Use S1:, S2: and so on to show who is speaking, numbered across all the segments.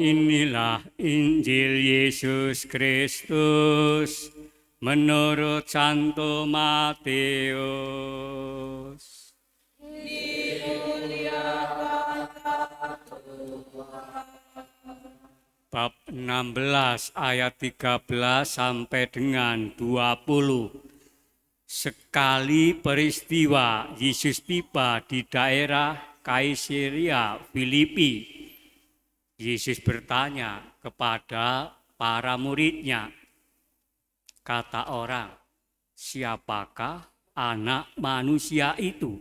S1: Inilah Injil Yesus Kristus menurut Santo Matius. Bab 16 ayat 13 sampai dengan 20. Sekali peristiwa Yesus tiba di daerah Kaisarea Filipi. Yesus bertanya kepada para muridnya, kata orang, siapakah anak manusia itu?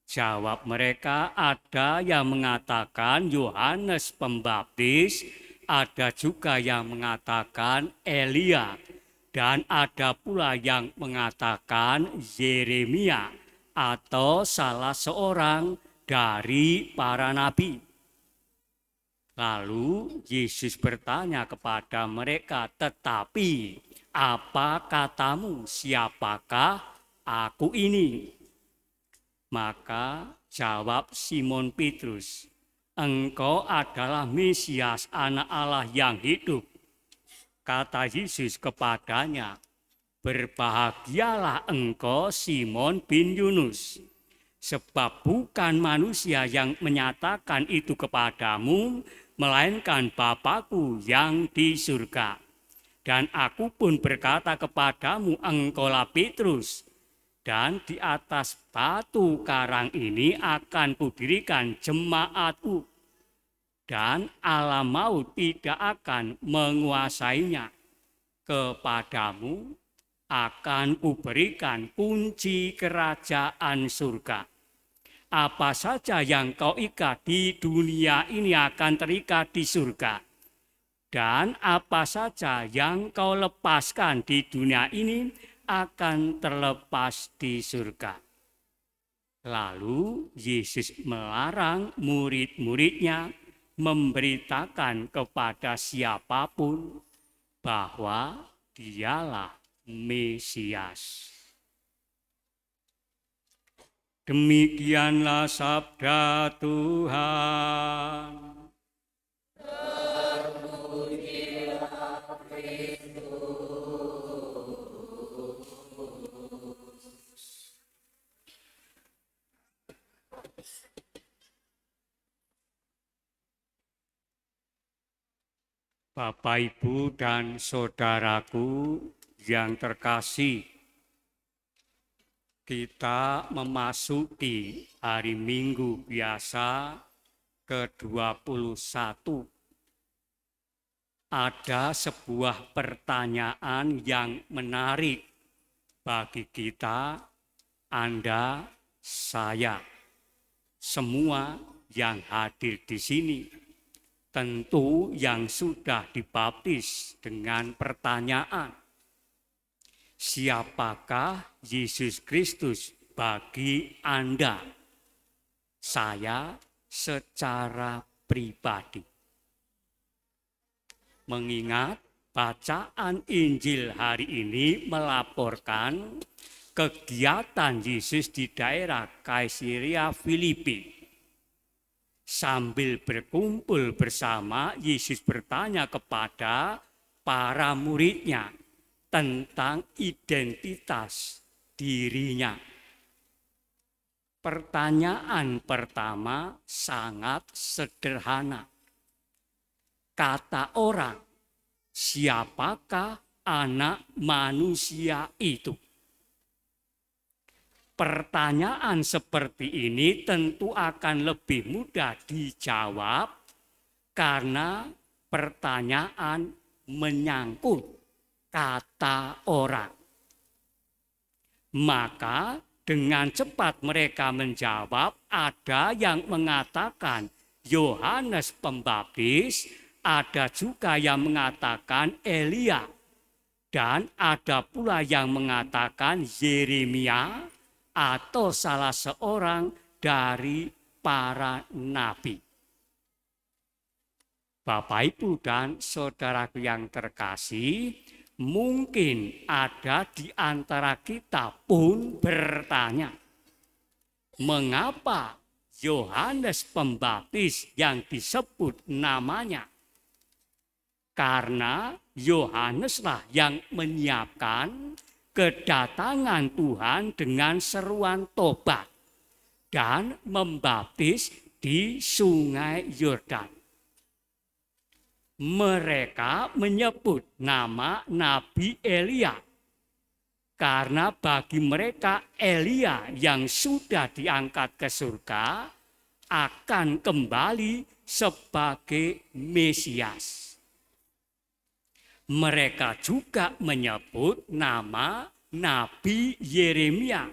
S1: Jawab mereka, ada yang mengatakan Yohanes Pembaptis, ada juga yang mengatakan Elia, dan ada pula yang mengatakan Yeremia atau salah seorang dari para nabi. Lalu Yesus bertanya kepada mereka, tetapi apa katamu, siapakah aku ini? Maka jawab Simon Petrus, engkau adalah Mesias, anak Allah yang hidup. Kata Yesus kepadanya, berbahagialah engkau Simon bin Yunus, sebab bukan manusia yang menyatakan itu kepadamu, melainkan Bapa-Ku yang di surga. Dan aku pun berkata kepadamu, engkaulah Petrus, dan di atas batu karang ini akan kudirikan jemaat-Ku, dan alam maut tidak akan menguasainya. Kepadamu akan kuberikan kunci kerajaan surga. Apa saja yang kau ikat di dunia ini akan terikat di surga. Dan apa saja yang kau lepaskan di dunia ini akan terlepas di surga. Lalu Yesus melarang murid-muridnya memberitakan kepada siapapun bahwa dialah Mesias. Demikianlah sabda Tuhan. Bapak, Ibu, dan saudaraku yang terkasih, kita memasuki hari Minggu biasa ke-21. Ada sebuah pertanyaan yang menarik bagi kita, Anda, saya, semua yang hadir di sini. Tentu yang sudah dibaptis dengan pertanyaan, siapakah Yesus Kristus bagi Anda, saya secara pribadi? Mengingat bacaan Injil hari ini melaporkan kegiatan Yesus di daerah Kaisarea Filipi. Sambil berkumpul bersama, Yesus bertanya kepada para muridnya tentang identitas dirinya. Pertanyaan pertama sangat sederhana. Kata orang, siapakah anak manusia itu? Pertanyaan seperti ini tentu akan lebih mudah dijawab karena pertanyaan menyangkut kata orang. Maka dengan cepat mereka menjawab, ada yang mengatakan Yohanes Pembaptis, ada juga yang mengatakan Elia, dan ada pula yang mengatakan Yeremia atau salah seorang dari para nabi. Bapak, Ibu, dan saudaraku yang terkasih, mungkin ada di antara kita pun bertanya, mengapa Yohanes Pembaptis yang disebut namanya Karena Yohaneslah yang menyiapkan kedatangan Tuhan dengan seruan tobat dan membaptis di Sungai Yordan. Mereka menyebut nama Nabi Elia karena bagi mereka Elia yang sudah diangkat ke surga akan kembali sebagai Mesias. Mereka juga menyebut nama Nabi Yeremia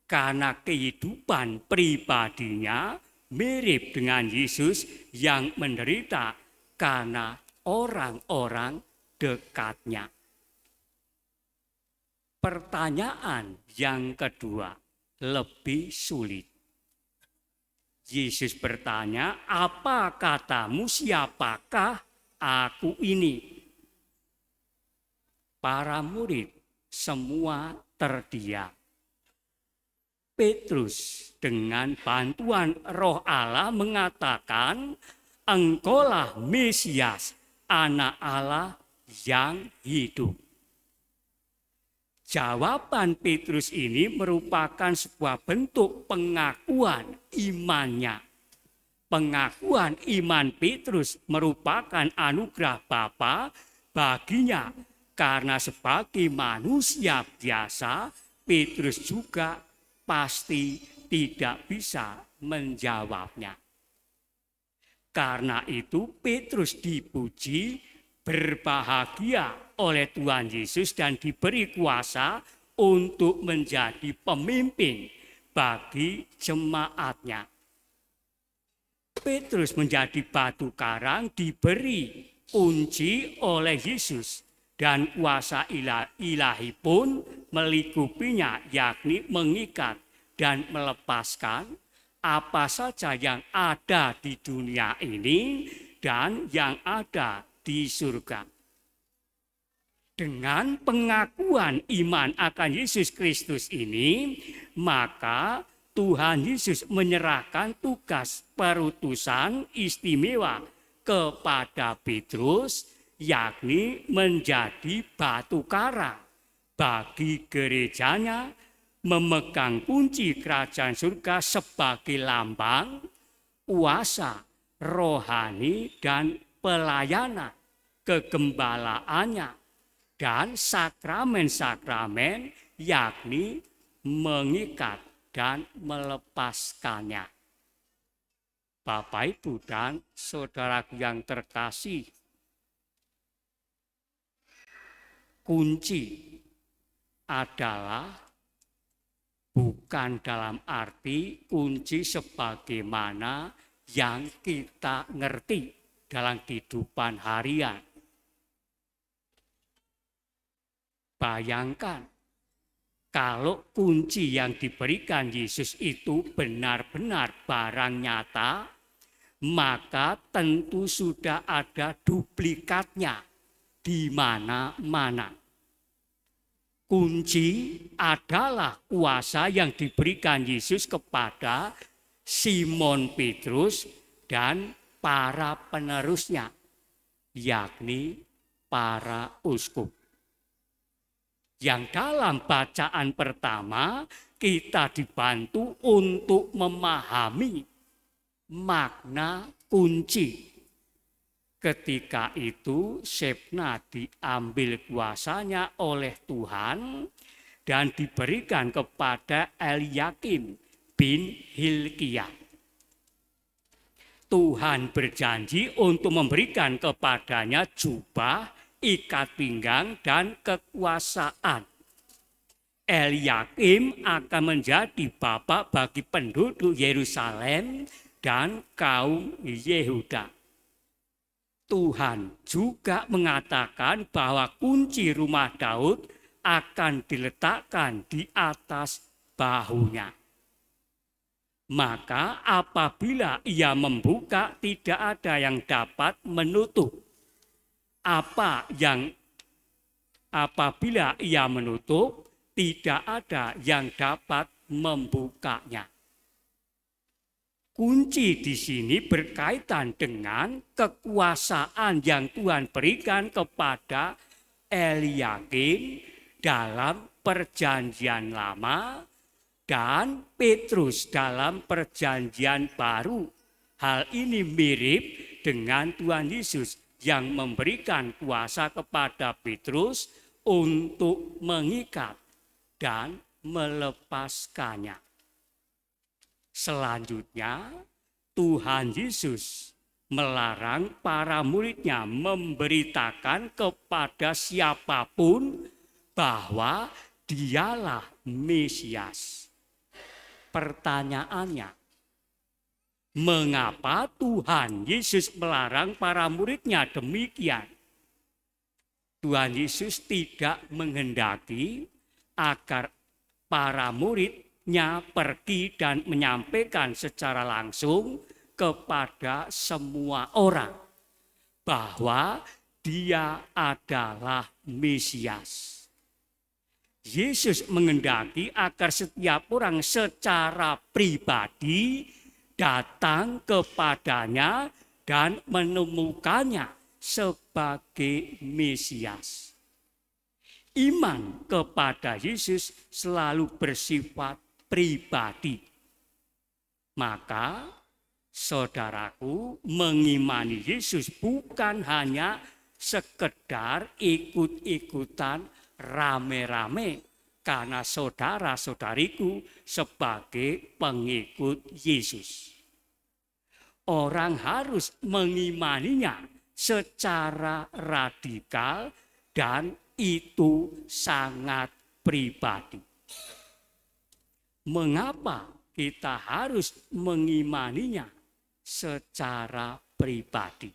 S1: karena kehidupan pribadinya mirip dengan Yesus yang menderita karena orang-orang dekatnya. Pertanyaan yang kedua lebih sulit. Yesus bertanya, "Apa katamu, siapakah aku ini?" Para murid semua terdiam. Petrus dengan bantuan Roh Allah mengatakan, "Engkaulah Mesias, Anak Allah yang hidup." Jawaban Petrus ini merupakan sebuah bentuk pengakuan imannya. Pengakuan iman Petrus merupakan anugerah Bapa baginya, karena sebagai manusia biasa, Petrus juga pasti tidak bisa menjawabnya. Karena itu Petrus dipuji, berbahagia oleh Tuhan Yesus dan diberi kuasa untuk menjadi pemimpin bagi jemaatnya. Petrus menjadi batu karang, diberi kunci oleh Yesus, dan kuasa ilahi pun melingkupinya, yakni mengikat dan melepaskan apa saja yang ada di dunia ini dan yang ada di surga. Dengan pengakuan iman akan Yesus Kristus ini, maka Tuhan Yesus menyerahkan tugas perutusan istimewa kepada Petrus, yakni menjadi batu karang bagi gerejanya, memegang kunci kerajaan surga sebagai lambang kuasa rohani dan pelayanan kegembalaannya, dan sakramen-sakramen, yakni mengikat dan melepaskannya. Bapak, Ibu, dan saudaraku yang terkasih, kunci adalah bukan dalam arti kunci sebagaimana yang kita ngerti dalam kehidupan harian. Bayangkan kalau kunci yang diberikan Yesus itu benar-benar barang nyata, maka tentu sudah ada duplikatnya di mana-mana. Kunci adalah kuasa yang diberikan Yesus kepada Simon Petrus dan para penerusnya, yakni para uskup. Yang dalam bacaan pertama kita dibantu untuk memahami makna kunci. Ketika itu Shebna diambil kuasanya oleh Tuhan dan diberikan kepada Eliakim bin Hilkiah. Tuhan berjanji untuk memberikan kepadanya jubah, ikat pinggang, dan kekuasaan. Eliakim akan menjadi bapak bagi penduduk Yerusalem dan kaum Yehuda. Tuhan juga mengatakan bahwa kunci rumah Daud akan diletakkan di atas bahunya. Maka apabila ia membuka, tidak ada yang dapat menutup. Apabila ia menutup, tidak ada yang dapat membukanya. Kunci di sini berkaitan dengan kekuasaan yang Tuhan berikan kepada Eliakim dalam Perjanjian Lama dan Petrus dalam Perjanjian Baru. Hal ini mirip dengan Tuhan Yesus yang memberikan kuasa kepada Petrus untuk mengikat dan melepaskannya. Selanjutnya, Tuhan Yesus melarang para muridnya memberitakan kepada siapapun bahwa dialah Mesias. Pertanyaannya, mengapa Tuhan Yesus melarang para muridnya demikian? Tuhan Yesus tidak menghendaki agar para muridnya pergi dan menyampaikan secara langsung kepada semua orang bahwa Dia adalah Mesias. Yesus menghendaki agar setiap orang secara pribadi datang kepadanya dan menemukannya sebagai Mesias. Iman kepada Yesus selalu bersifat pribadi. Maka, saudaraku, mengimani Yesus bukan hanya sekedar ikut-ikutan rame-rame karena saudara-saudariku sebagai pengikut Yesus. Orang harus mengimaninya secara radikal dan itu sangat pribadi. Mengapa kita harus mengimaninya secara pribadi?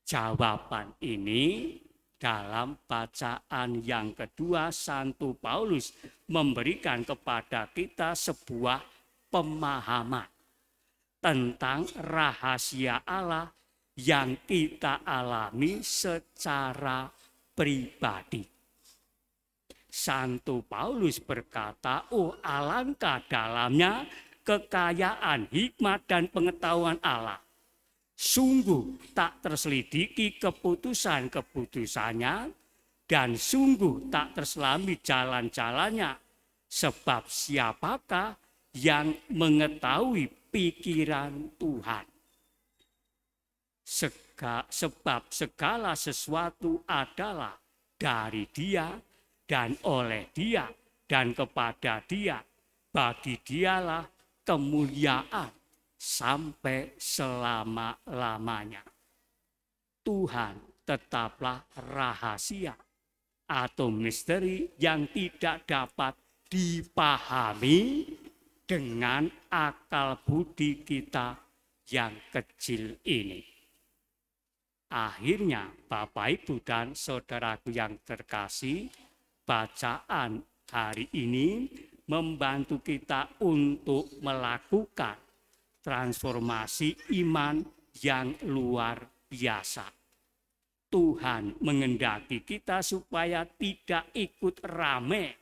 S1: Jawaban ini dalam bacaan yang kedua, Santo Paulus memberikan kepada kita sebuah pemahaman tentang rahasia Allah yang kita alami secara pribadi. Santo Paulus berkata, "Oh, alangkah dalamnya kekayaan hikmat dan pengetahuan Allah. Sungguh tak terselidiki keputusan-keputusannya dan sungguh tak terselami jalan-jalannya. Sebab siapakah yang mengetahui pikiran Tuhan? Sebab segala sesuatu adalah dari Dia dan oleh Dia dan kepada Dia. Bagi Dialah kemuliaan sampai selama-lamanya." Tuhan tetaplah rahasia atau misteri yang tidak dapat dipahami dengan akal budi kita yang kecil ini. Akhirnya, Bapak, Ibu, dan saudaraku yang terkasih, bacaan hari ini membantu kita untuk melakukan transformasi iman yang luar biasa. Tuhan menghendaki kita supaya tidak ikut rame,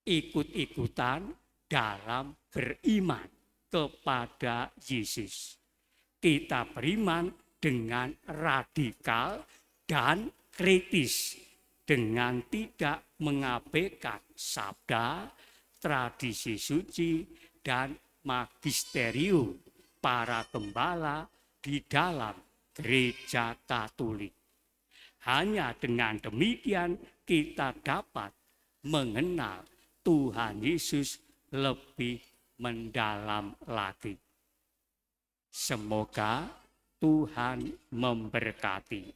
S1: ikut-ikutan dalam beriman kepada Yesus. Kita beriman dengan radikal dan kritis, dengan tidak mengabaikan sabda, tradisi suci, dan magisterium para gembala di dalam gereja Katolik. Hanya dengan demikian kita dapat mengenal Tuhan Yesus lebih mendalam lagi. Semoga Tuhan memberkati.